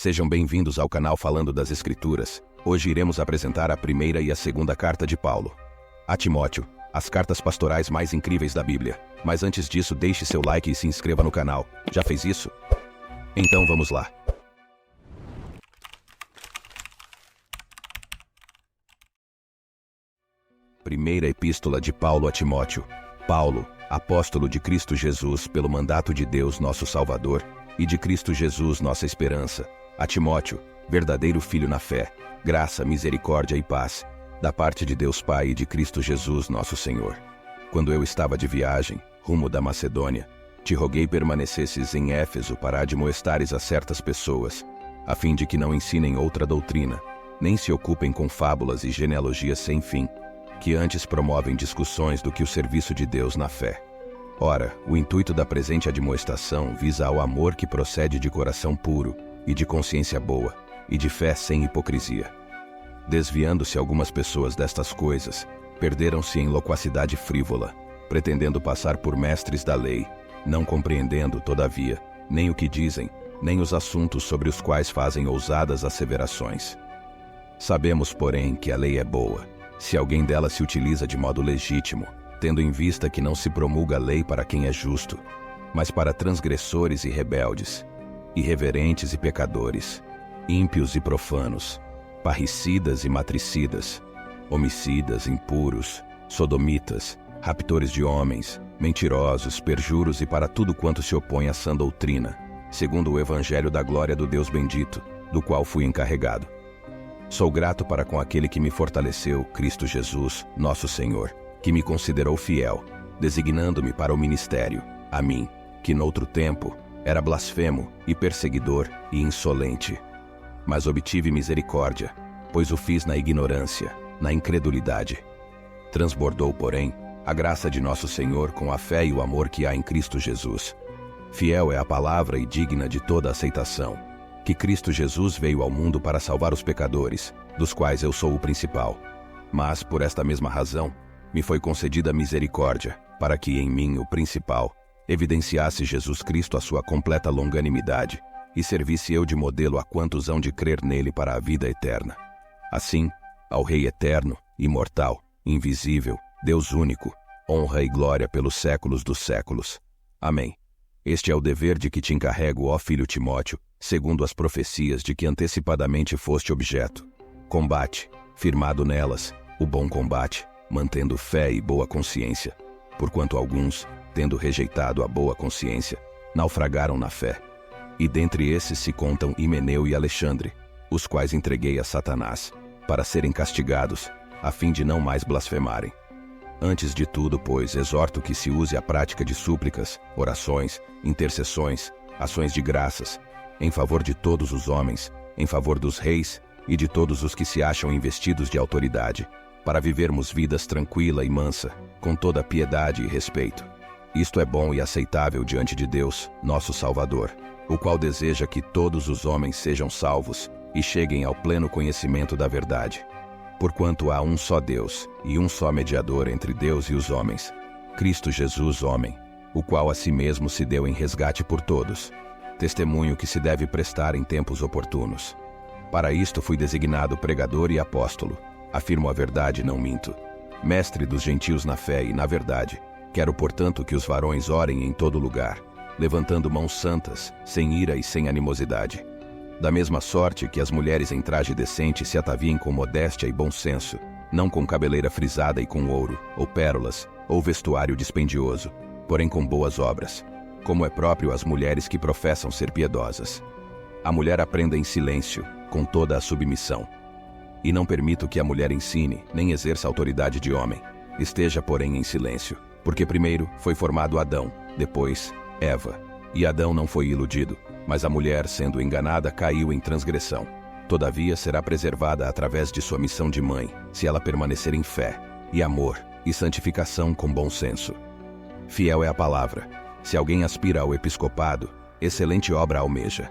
Sejam bem-vindos ao canal Falando das Escrituras. Hoje iremos apresentar a primeira e a segunda carta de Paulo a Timóteo, as cartas pastorais mais incríveis da Bíblia. Mas antes disso, deixe seu like e se inscreva no canal. Já fez isso? Então vamos lá. Primeira Epístola de Paulo a Timóteo. Paulo, apóstolo de Cristo Jesus pelo mandato de Deus nosso Salvador, e de Cristo Jesus nossa esperança, a Timóteo, verdadeiro filho na fé, graça, misericórdia e paz, da parte de Deus Pai e de Cristo Jesus nosso Senhor. Quando eu estava de viagem, rumo da Macedônia, te roguei permanecesses em Éfeso para admoestares a certas pessoas, a fim de que não ensinem outra doutrina, nem se ocupem com fábulas e genealogias sem fim, que antes promovem discussões do que o serviço de Deus na fé. Ora, o intuito da presente admoestação visa ao amor que procede de coração puro, e de consciência boa, e de fé sem hipocrisia. Desviando-se algumas pessoas destas coisas, perderam-se em loquacidade frívola, pretendendo passar por mestres da lei, não compreendendo, todavia, nem o que dizem, nem os assuntos sobre os quais fazem ousadas asseverações. Sabemos, porém, que a lei é boa, se alguém dela se utiliza de modo legítimo, tendo em vista que não se promulga a lei para quem é justo, mas para transgressores e rebeldes, irreverentes e pecadores, ímpios e profanos, parricidas e matricidas, homicidas, impuros, sodomitas, raptores de homens, mentirosos, perjuros e para tudo quanto se opõe à sã doutrina, segundo o evangelho da glória do Deus bendito, do qual fui encarregado. Sou grato para com aquele que me fortaleceu, Cristo Jesus, nosso Senhor, que me considerou fiel, designando-me para o ministério, a mim, que noutro tempo era blasfemo e perseguidor e insolente. Mas obtive misericórdia, pois o fiz na ignorância, na incredulidade. Transbordou, porém, a graça de nosso Senhor com a fé e o amor que há em Cristo Jesus. Fiel é a palavra e digna de toda aceitação, que Cristo Jesus veio ao mundo para salvar os pecadores, dos quais eu sou o principal. Mas, por esta mesma razão, me foi concedida misericórdia, para que em mim, o principal, evidenciasse Jesus Cristo a sua completa longanimidade, e servisse eu de modelo a quantos hão de crer nele para a vida eterna. Assim, ao Rei eterno, imortal, invisível, Deus único, honra e glória pelos séculos dos séculos. Amém. Este é o dever de que te encarrego, ó filho Timóteo, segundo as profecias de que antecipadamente foste objeto. Combate, firmado nelas, o bom combate, mantendo fé e boa consciência, porquanto alguns, tendo rejeitado a boa consciência, naufragaram na fé. E dentre esses se contam Himeneu e Alexandre, os quais entreguei a Satanás, para serem castigados, a fim de não mais blasfemarem. Antes de tudo, pois, exorto que se use a prática de súplicas, orações, intercessões, ações de graças, em favor de todos os homens, em favor dos reis e de todos os que se acham investidos de autoridade, para vivermos vidas tranquila e mansa, com toda piedade e respeito. Isto é bom e aceitável diante de Deus, nosso Salvador, o qual deseja que todos os homens sejam salvos e cheguem ao pleno conhecimento da verdade. Porquanto há um só Deus e um só mediador entre Deus e os homens, Cristo Jesus, homem, o qual a si mesmo se deu em resgate por todos, testemunho que se deve prestar em tempos oportunos. Para isto fui designado pregador e apóstolo, afirmo a verdade e não minto, mestre dos gentios na fé e na verdade. Quero, portanto, que os varões orem em todo lugar, levantando mãos santas, sem ira e sem animosidade. Da mesma sorte que as mulheres em traje decente se ataviem com modéstia e bom senso, não com cabeleira frisada e com ouro, ou pérolas, ou vestuário dispendioso, porém com boas obras, como é próprio às mulheres que professam ser piedosas. A mulher aprenda em silêncio, com toda a submissão. E não permito que a mulher ensine, nem exerça autoridade de homem. Esteja, porém, em silêncio. Porque primeiro foi formado Adão, depois Eva. E Adão não foi iludido, mas a mulher, sendo enganada, caiu em transgressão. Todavia será preservada através de sua missão de mãe, se ela permanecer em fé, e amor, e santificação com bom senso. Fiel é a palavra. Se alguém aspira ao episcopado, excelente obra almeja.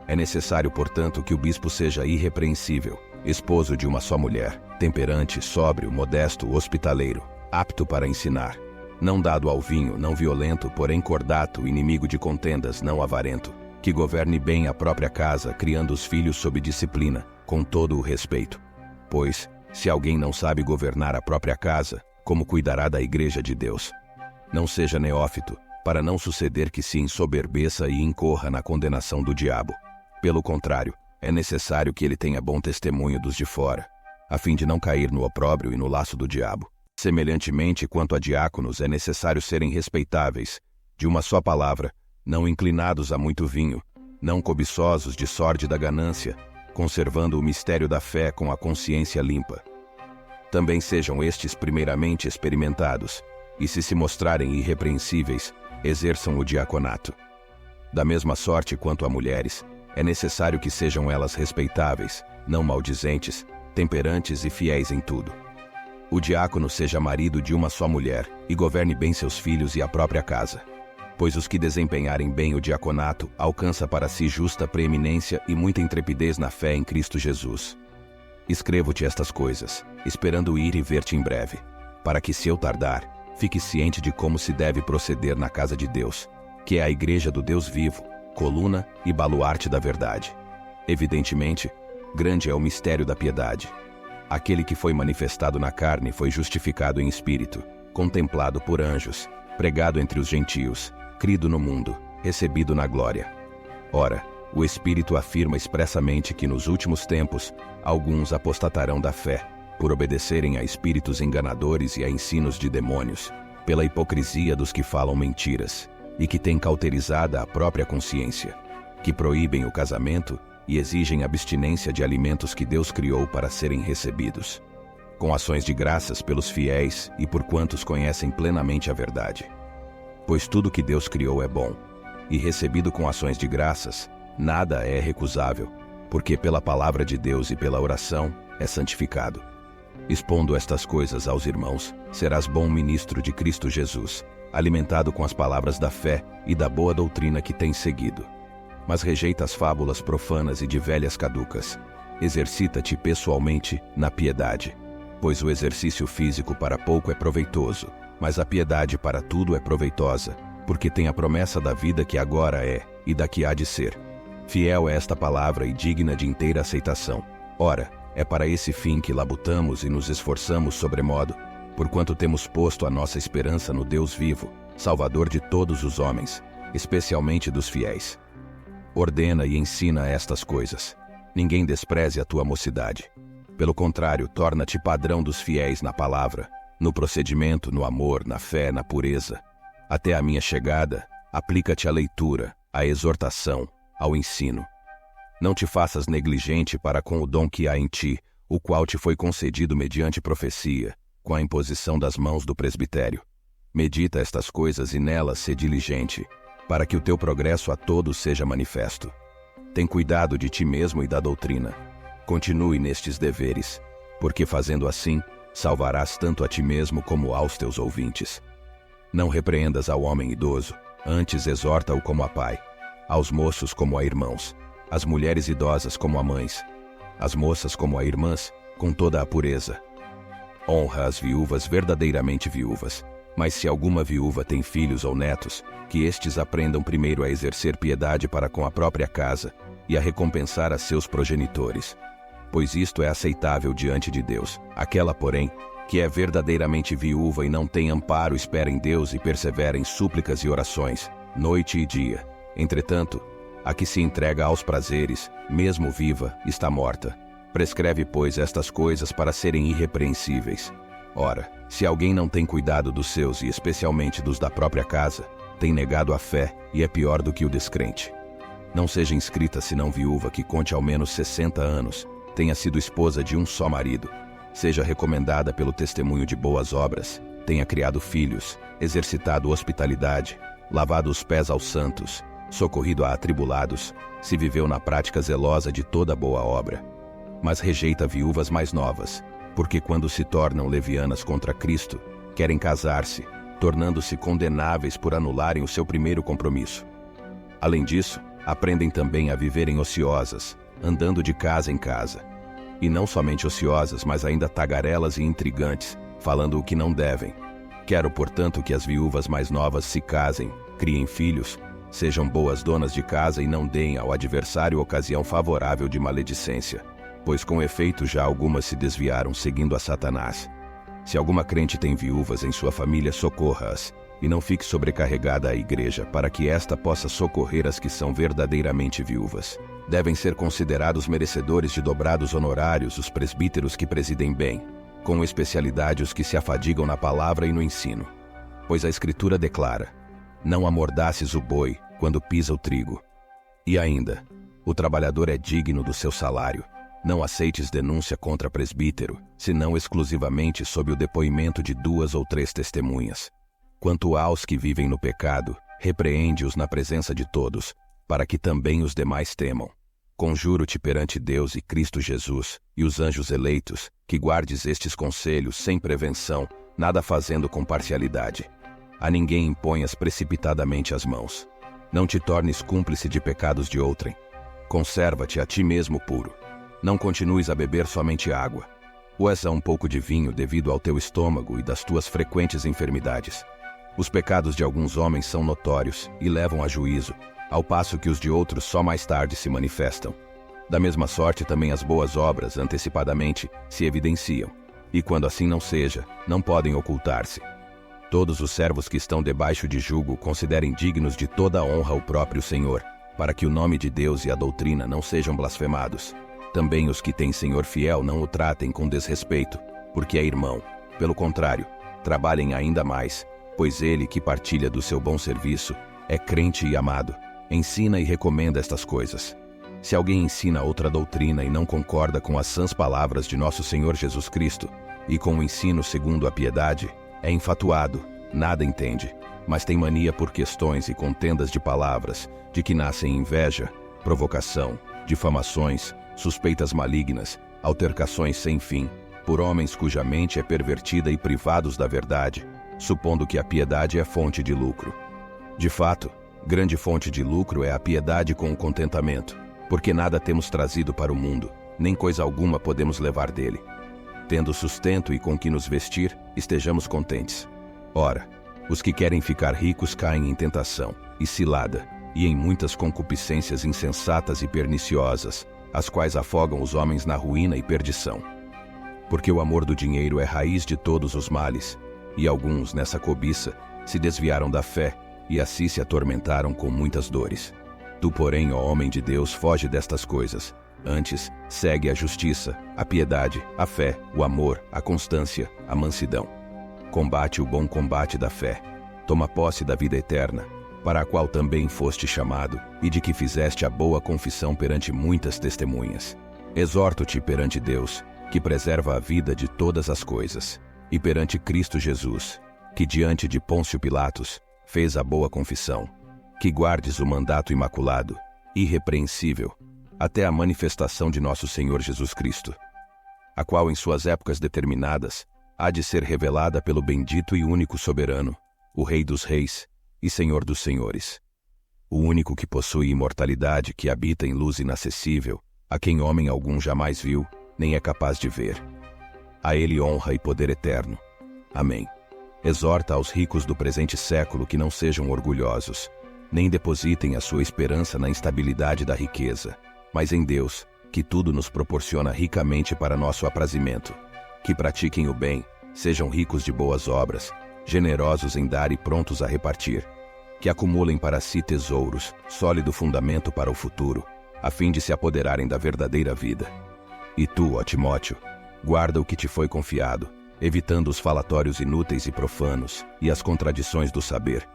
É necessário, portanto, que o bispo seja irrepreensível, esposo de uma só mulher, temperante, sóbrio, modesto, hospitaleiro, apto para ensinar, não dado ao vinho, não violento, porém cordato, inimigo de contendas, não avarento, que governe bem a própria casa, criando os filhos sob disciplina, com todo o respeito. Pois, se alguém não sabe governar a própria casa, como cuidará da igreja de Deus? Não seja neófito, para não suceder que se ensoberbeça e incorra na condenação do diabo. Pelo contrário, é necessário que ele tenha bom testemunho dos de fora, a fim de não cair no opróbrio e no laço do diabo. Semelhantemente, quanto a diáconos, é necessário serem respeitáveis, de uma só palavra, não inclinados a muito vinho, não cobiçosos de sórdida ganância, conservando o mistério da fé com a consciência limpa. Também sejam estes primeiramente experimentados, e se mostrarem irrepreensíveis, exerçam o diaconato. Da mesma sorte quanto a mulheres, é necessário que sejam elas respeitáveis, não maldizentes, temperantes e fiéis em tudo. O diácono seja marido de uma só mulher, e governe bem seus filhos e a própria casa. Pois os que desempenharem bem o diaconato alcança para si justa preeminência e muita intrepidez na fé em Cristo Jesus. Escrevo-te estas coisas, esperando ir e ver-te em breve, para que, se eu tardar, fique ciente de como se deve proceder na casa de Deus, que é a igreja do Deus vivo, coluna e baluarte da verdade. Evidentemente, grande é o mistério da piedade. Aquele que foi manifestado na carne foi justificado em espírito, contemplado por anjos, pregado entre os gentios, crido no mundo, recebido na glória. Ora, o Espírito afirma expressamente que nos últimos tempos, alguns apostatarão da fé, por obedecerem a espíritos enganadores e a ensinos de demônios, pela hipocrisia dos que falam mentiras, e que têm cauterizada a própria consciência, que proíbem o casamento e exigem abstinência de alimentos que Deus criou para serem recebidos, com ações de graças pelos fiéis e por quantos conhecem plenamente a verdade. Pois tudo que Deus criou é bom, e recebido com ações de graças, nada é recusável, porque pela palavra de Deus e pela oração é santificado. Expondo estas coisas aos irmãos, serás bom ministro de Cristo Jesus, alimentado com as palavras da fé e da boa doutrina que tens seguido. Mas rejeita as fábulas profanas e de velhas caducas. Exercita-te pessoalmente na piedade, pois o exercício físico para pouco é proveitoso, mas a piedade para tudo é proveitosa, porque tem a promessa da vida que agora é e da que há de ser. Fiel é esta palavra e digna de inteira aceitação. Ora, é para esse fim que labutamos e nos esforçamos sobremodo, porquanto temos posto a nossa esperança no Deus vivo, Salvador de todos os homens, especialmente dos fiéis. Ordena e ensina estas coisas. Ninguém despreze a tua mocidade. Pelo contrário, torna-te padrão dos fiéis na palavra, no procedimento, no amor, na fé, na pureza. Até a minha chegada, aplica-te à leitura, à exortação, ao ensino. Não te faças negligente para com o dom que há em ti, o qual te foi concedido mediante profecia, com a imposição das mãos do presbitério. Medita estas coisas e nelas sê diligente, para que o teu progresso a todos seja manifesto. Tem cuidado de ti mesmo e da doutrina. Continue nestes deveres, porque fazendo assim, salvarás tanto a ti mesmo como aos teus ouvintes. Não repreendas ao homem idoso, antes exorta-o como a pai, aos moços como a irmãos, às mulheres idosas como a mães, às moças como a irmãs, com toda a pureza. Honra as viúvas verdadeiramente viúvas, mas se alguma viúva tem filhos ou netos, que estes aprendam primeiro a exercer piedade para com a própria casa e a recompensar a seus progenitores. Pois isto é aceitável diante de Deus. Aquela, porém, que é verdadeiramente viúva e não tem amparo, espera em Deus e persevera em súplicas e orações, noite e dia. Entretanto, a que se entrega aos prazeres, mesmo viva, está morta. Prescreve, pois, estas coisas para serem irrepreensíveis. Ora, se alguém não tem cuidado dos seus e especialmente dos da própria casa, tem negado a fé e é pior do que o descrente. Não seja inscrita senão viúva que conte ao menos 60 anos, tenha sido esposa de um só marido, seja recomendada pelo testemunho de boas obras, tenha criado filhos, exercitado hospitalidade, lavado os pés aos santos, socorrido a atribulados, se viveu na prática zelosa de toda boa obra. Mas rejeita viúvas mais novas, porque quando se tornam levianas contra Cristo, querem casar-se, tornando-se condenáveis por anularem o seu primeiro compromisso. Além disso, aprendem também a viverem ociosas, andando de casa em casa. E não somente ociosas, mas ainda tagarelas e intrigantes, falando o que não devem. Quero, portanto, que as viúvas mais novas se casem, criem filhos, Sejam boas donas de casa e não deem ao adversário ocasião favorável de maledicência, pois com efeito já algumas se desviaram seguindo a Satanás. Se alguma crente tem viúvas em sua família, socorra-as, e não fique sobrecarregada a igreja, para que esta possa socorrer as que são verdadeiramente viúvas. Devem ser considerados merecedores de dobrados honorários os presbíteros que presidem bem, com especialidade os que se afadigam na palavra e no ensino. Pois a Escritura declara: não amordaces o boi quando pisa o trigo. E ainda, o trabalhador é digno do seu salário. Não aceites denúncia contra presbítero, senão exclusivamente sob o depoimento de 2 ou 3 testemunhas. Quanto aos que vivem no pecado, repreende-os na presença de todos, para que também os demais temam. Conjuro-te perante Deus e Cristo Jesus, e os anjos eleitos, que guardes estes conselhos sem prevenção, nada fazendo com parcialidade. A ninguém imponhas precipitadamente as mãos. Não te tornes cúmplice de pecados de outrem. Conserva-te a ti mesmo puro. Não continues a beber somente água. Usa um pouco de vinho devido ao teu estômago e das tuas frequentes enfermidades. Os pecados de alguns homens são notórios e levam a juízo, ao passo que os de outros só mais tarde se manifestam. Da mesma sorte também as boas obras, antecipadamente, se evidenciam, e quando assim não seja, não podem ocultar-se. Todos os servos que estão debaixo de jugo considerem dignos de toda a honra o próprio Senhor, para que o nome de Deus e a doutrina não sejam blasfemados. Também os que têm Senhor fiel não o tratem com desrespeito, porque é irmão. Pelo contrário, trabalhem ainda mais, pois ele que partilha do seu bom serviço é crente e amado. Ensina e recomenda estas coisas. Se alguém ensina outra doutrina e não concorda com as sãs palavras de nosso Senhor Jesus Cristo, e com o ensino segundo a piedade, é infatuado, nada entende, mas tem mania por questões e contendas de palavras, de que nascem inveja, provocação, difamações, suspeitas malignas, altercações sem fim, por homens cuja mente é pervertida e privados da verdade, supondo que a piedade é fonte de lucro. De fato, grande fonte de lucro é a piedade com o contentamento, porque nada temos trazido para o mundo, nem coisa alguma podemos levar dele. Tendo sustento e com que nos vestir, estejamos contentes. Ora, os que querem ficar ricos caem em tentação e cilada, e em muitas concupiscências insensatas e perniciosas, as quais afogam os homens na ruína e perdição. Porque o amor do dinheiro é raiz de todos os males, e alguns, nessa cobiça, se desviaram da fé, e assim se atormentaram com muitas dores. Tu, porém, ó homem de Deus, foge destas coisas. Antes, segue a justiça, a piedade, a fé, o amor, a constância, a mansidão. Combate o bom combate da fé. Toma posse da vida eterna, para a qual também foste chamado, e de que fizeste a boa confissão perante muitas testemunhas. Exorto-te perante Deus, que preserva a vida de todas as coisas, e perante Cristo Jesus, que diante de Pôncio Pilatos fez a boa confissão, que guardes o mandato imaculado, irrepreensível, até a manifestação de nosso Senhor Jesus Cristo, a qual em suas épocas determinadas há de ser revelada pelo bendito e único soberano, o Rei dos Reis e Senhor dos Senhores, o único que possui imortalidade, que habita em luz inacessível, a quem homem algum jamais viu, nem é capaz de ver. A ele honra e poder eterno. Amém. Exorta aos ricos do presente século que não sejam orgulhosos, nem depositem a sua esperança na instabilidade da riqueza, mas em Deus, que tudo nos proporciona ricamente para nosso aprazimento. Que pratiquem o bem, sejam ricos de boas obras, generosos em dar e prontos a repartir. Que acumulem para si tesouros, sólido fundamento para o futuro, a fim de se apoderarem da verdadeira vida. E tu, ó Timóteo, guarda o que te foi confiado, evitando os falatórios inúteis e profanos e as contradições do saber,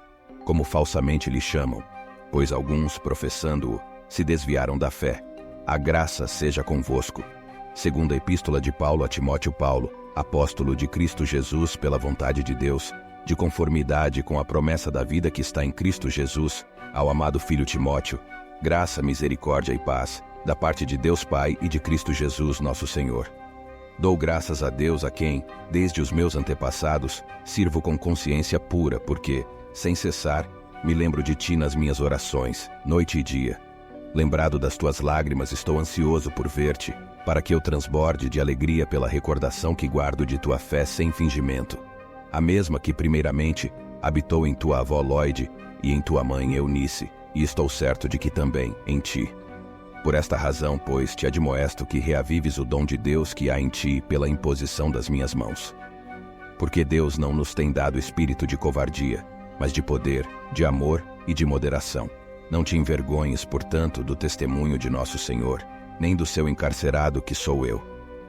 como falsamente lhe chamam, pois alguns, professando-o, se desviaram da fé. A graça seja convosco. Segunda Epístola de Paulo a Timóteo. Paulo, apóstolo de Cristo Jesus pela vontade de Deus, de conformidade com a promessa da vida que está em Cristo Jesus, ao amado filho Timóteo, graça, misericórdia e paz, da parte de Deus Pai e de Cristo Jesus nosso Senhor. Dou graças a Deus, a quem, desde os meus antepassados, sirvo com consciência pura, porque, sem cessar, me lembro de ti nas minhas orações, noite e dia. Lembrado das tuas lágrimas, estou ansioso por ver-te, para que eu transborde de alegria pela recordação que guardo de tua fé sem fingimento. A mesma que, primeiramente, habitou em tua avó Lóide e em tua mãe Eunice, e estou certo de que também em ti. Por esta razão, pois, te admoesto que reavives o dom de Deus que há em ti pela imposição das minhas mãos. Porque Deus não nos tem dado espírito de covardia, mas de poder, de amor e de moderação. Não te envergonhes, portanto, do testemunho de nosso Senhor, nem do seu encarcerado que sou eu.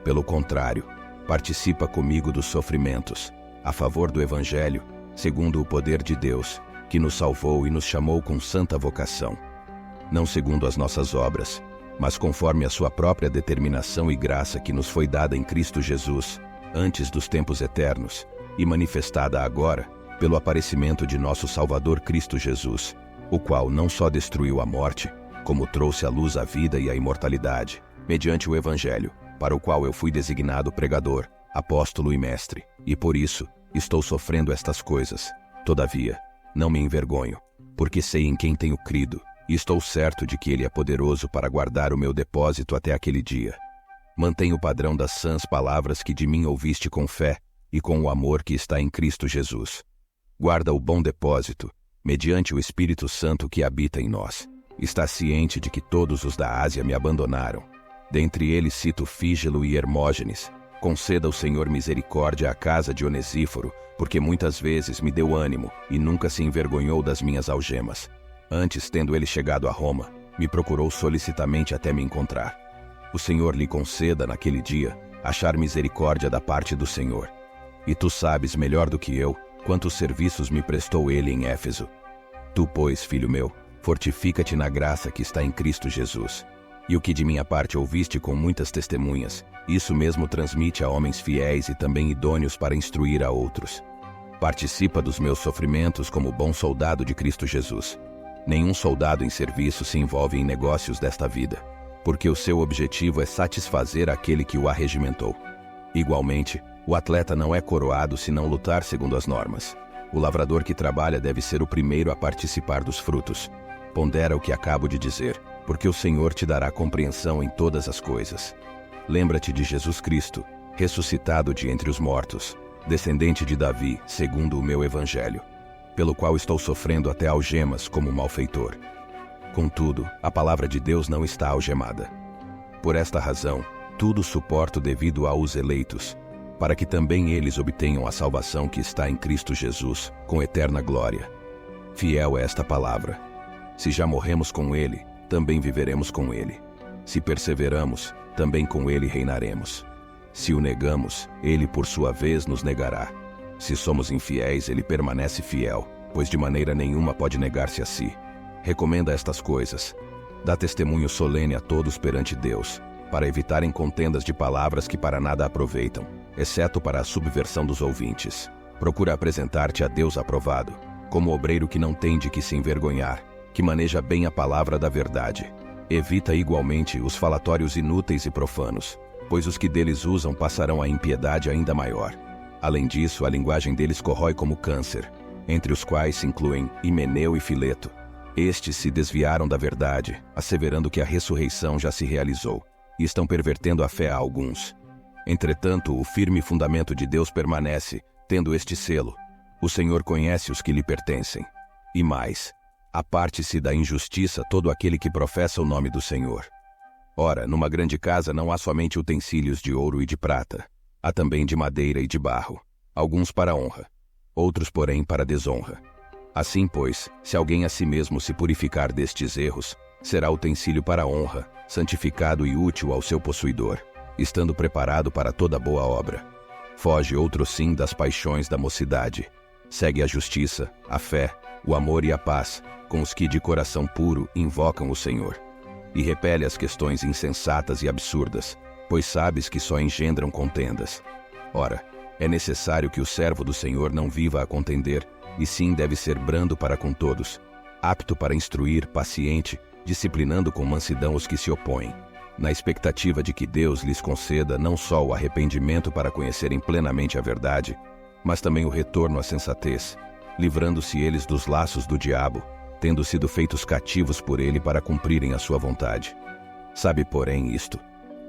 Pelo contrário, participa comigo dos sofrimentos, a favor do Evangelho, segundo o poder de Deus, que nos salvou e nos chamou com santa vocação. Não segundo as nossas obras, mas conforme a sua própria determinação e graça que nos foi dada em Cristo Jesus, antes dos tempos eternos, e manifestada agora, pelo aparecimento de nosso Salvador Cristo Jesus, o qual não só destruiu a morte, como trouxe à luz a vida e a imortalidade, mediante o Evangelho, para o qual eu fui designado pregador, apóstolo e mestre, e por isso estou sofrendo estas coisas. Todavia, não me envergonho, porque sei em quem tenho crido, e estou certo de que Ele é poderoso para guardar o meu depósito até aquele dia. Mantém o padrão das sãs palavras que de mim ouviste com fé e com o amor que está em Cristo Jesus. Guarda o bom depósito, mediante o Espírito Santo que habita em nós. Está ciente de que todos os da Ásia me abandonaram. Dentre eles cito Fígelo e Hermógenes. Conceda o Senhor misericórdia à casa de Onesíforo, porque muitas vezes me deu ânimo e nunca se envergonhou das minhas algemas. Antes, tendo ele chegado a Roma, me procurou solicitamente até me encontrar. O Senhor lhe conceda, naquele dia, achar misericórdia da parte do Senhor. E tu sabes melhor do que eu quantos serviços me prestou ele em Éfeso. Tu, pois, filho meu, fortifica-te na graça que está em Cristo Jesus. E o que de minha parte ouviste com muitas testemunhas, isso mesmo transmite a homens fiéis e também idôneos para instruir a outros. Participa dos meus sofrimentos como bom soldado de Cristo Jesus. Nenhum soldado em serviço se envolve em negócios desta vida, porque o seu objetivo é satisfazer aquele que o arregimentou. Igualmente, o atleta não é coroado se não lutar segundo as normas. O lavrador que trabalha deve ser o primeiro a participar dos frutos. Pondera o que acabo de dizer, porque o Senhor te dará compreensão em todas as coisas. Lembra-te de Jesus Cristo, ressuscitado de entre os mortos, descendente de Davi, segundo o meu evangelho, pelo qual estou sofrendo até algemas como malfeitor. Contudo, a palavra de Deus não está algemada. Por esta razão, tudo suporto devido aos eleitos, para que também eles obtenham a salvação que está em Cristo Jesus, com eterna glória. Fiel é esta palavra. Se já morremos com Ele, também viveremos com Ele. Se perseveramos, também com Ele reinaremos. Se o negamos, Ele por sua vez nos negará. Se somos infiéis, Ele permanece fiel, pois de maneira nenhuma pode negar-se a si. Recomenda estas coisas. Dá testemunho solene a todos perante Deus, para evitarem contendas de palavras que para nada aproveitam, exceto para a subversão dos ouvintes. Procura apresentar-te a Deus aprovado, como obreiro que não tem de que se envergonhar, que maneja bem a palavra da verdade. Evita igualmente os falatórios inúteis e profanos, pois os que deles usam passarão a impiedade ainda maior. Além disso, a linguagem deles corrói como câncer, entre os quais se incluem Himeneu e Fileto. Estes se desviaram da verdade, asseverando que a ressurreição já se realizou, e estão pervertendo a fé a alguns. Entretanto, o firme fundamento de Deus permanece, tendo este selo: o Senhor conhece os que lhe pertencem. E mais, aparte-se da injustiça todo aquele que professa o nome do Senhor. Ora, numa grande casa não há somente utensílios de ouro e de prata, há também de madeira e de barro, alguns para honra, outros, porém, para desonra. Assim, pois, se alguém a si mesmo se purificar destes erros, será utensílio para honra, santificado e útil ao seu possuidor, estando preparado para toda boa obra. Foge outro sim das paixões da mocidade. Segue a justiça, a fé, o amor e a paz, com os que de coração puro invocam o Senhor. E repele as questões insensatas e absurdas, pois sabes que só engendram contendas. Ora, é necessário que o servo do Senhor não viva a contender, e sim deve ser brando para com todos, apto para instruir, paciente, disciplinando com mansidão os que se opõem, na expectativa de que Deus lhes conceda não só o arrependimento para conhecerem plenamente a verdade, mas também o retorno à sensatez, livrando-se eles dos laços do diabo, tendo sido feitos cativos por ele para cumprirem a sua vontade. Sabe, porém, isto: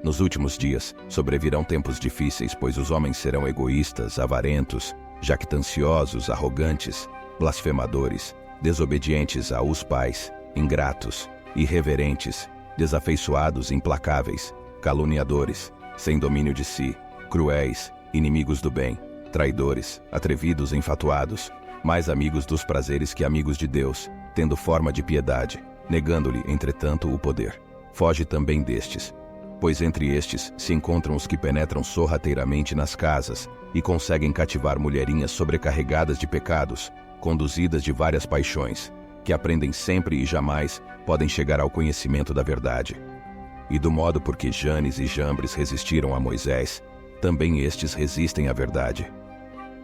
nos últimos dias sobrevirão tempos difíceis, pois os homens serão egoístas, avarentos, jactanciosos, arrogantes, blasfemadores, desobedientes aos pais, ingratos, irreverentes, desafeiçoados, implacáveis, caluniadores, sem domínio de si, cruéis, inimigos do bem, traidores, atrevidos, enfatuados, mais amigos dos prazeres que amigos de Deus, tendo forma de piedade, negando-lhe, entretanto, o poder. Foge também destes. Pois entre estes se encontram os que penetram sorrateiramente nas casas e conseguem cativar mulherinhas sobrecarregadas de pecados, conduzidas de várias paixões, que aprendem sempre e jamais podem chegar ao conhecimento da verdade. E do modo por que Janes e Jambres resistiram a Moisés, também estes resistem à verdade.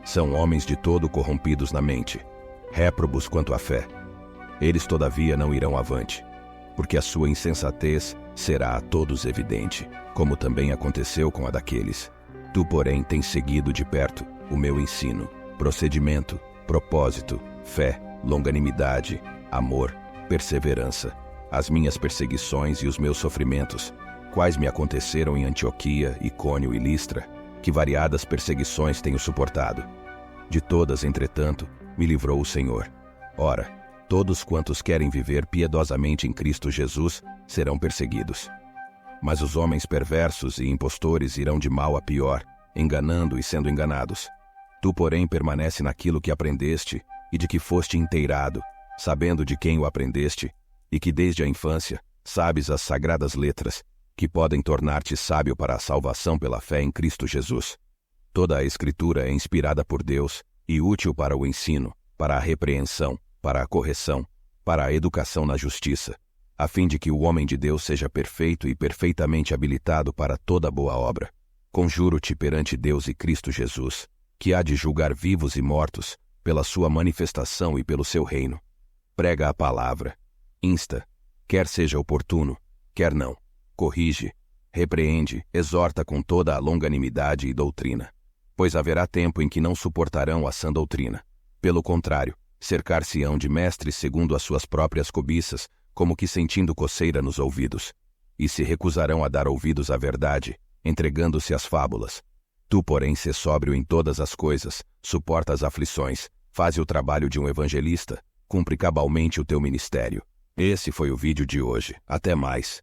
São homens de todo corrompidos na mente, réprobos quanto à fé. Eles todavia não irão avante, porque a sua insensatez será a todos evidente, como também aconteceu com a daqueles. Tu, porém, tens seguido de perto o meu ensino, procedimento, propósito, fé, longanimidade, amor, perseverança, as minhas perseguições e os meus sofrimentos, quais me aconteceram em Antioquia, Icônio e Listra, que variadas perseguições tenho suportado. De todas, entretanto, me livrou o Senhor. Ora, todos quantos querem viver piedosamente em Cristo Jesus serão perseguidos. Mas os homens perversos e impostores irão de mal a pior, enganando e sendo enganados. Tu, porém, permanece naquilo que aprendeste e de que foste inteirado, sabendo de quem o aprendeste, e que desde a infância sabes as sagradas letras, que podem tornar-te sábio para a salvação pela fé em Cristo Jesus. Toda a Escritura é inspirada por Deus e útil para o ensino, para a repreensão, para a correção, para a educação na justiça, a fim de que o homem de Deus seja perfeito e perfeitamente habilitado para toda boa obra. Conjuro-te perante Deus e Cristo Jesus, que há de julgar vivos e mortos, pela sua manifestação e pelo seu reino. Prega a palavra, insta, quer seja oportuno, quer não, corrige, repreende, exorta com toda a longanimidade e doutrina. Pois haverá tempo em que não suportarão a sã doutrina. Pelo contrário, cercar-se-ão de mestres segundo as suas próprias cobiças, como que sentindo coceira nos ouvidos, e se recusarão a dar ouvidos à verdade, entregando-se às fábulas. Tu, porém, sê sóbrio em todas as coisas, suporta as aflições, faze o trabalho de um evangelista, cumpre cabalmente o teu ministério. Esse foi o vídeo de hoje. Até mais.